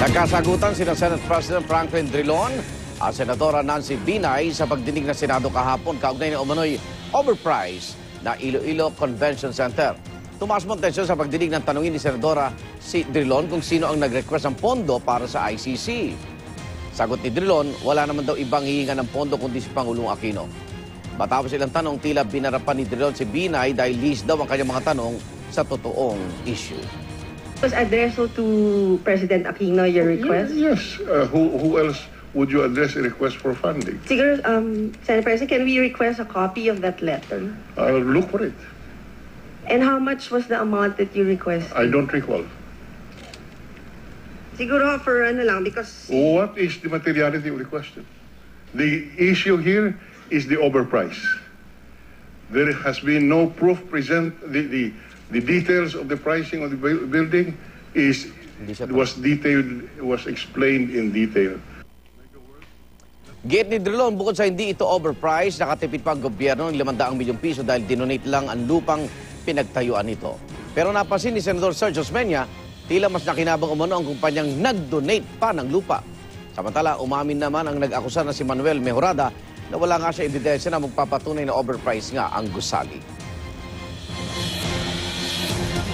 Nagkasagutan sina Senate President Franklin Drilon at Senadora Nancy Binay sa pagdinig ng Senado kahapon kaugnay ng umano'y overpriced na Iloilo Convention Center. Tumaas mo ang tensyon sa pagdinig ng tanungin ni Senadora si Drilon kung sino ang nag-request ng pondo para sa ICC. Sagot ni Drilon, wala naman daw ibang hihinga ng pondo kundi si Pangulong Aquino. Matapos ilang tanong, tila binarapan ni Drilon si Binay dahil list daw ang kanyang mga tanong sa totoong issue. Was addressed to President Aquino your request? Yes. Who else would you address a request for funding? Siguro, Senate President, can we request a copy of that letter? I'll look for it. And how much was the amount that you requested? I don't recall. Siguro for ano lang, because... What is the materiality of the question? The issue here is the overprice. There has been no proof present. The details of the pricing of the building was explained in detail. Giit ni Drilon, bukod sa hindi ito overpriced, nakatipid pa ang gobyerno ng 500 milyong piso dahil dinonate lang ang lupang pinagtayuan nito. Pero napansin ni Senador Sergio Osmeña, tila mas nakinabang umano ang kumpanyang nag-donate pa ng lupa. Samantala, umamin naman ang nag-akusa na si Manuel Mejorada na wala nga siya ebidensya na magpapatunay na overpriced nga ang gusali.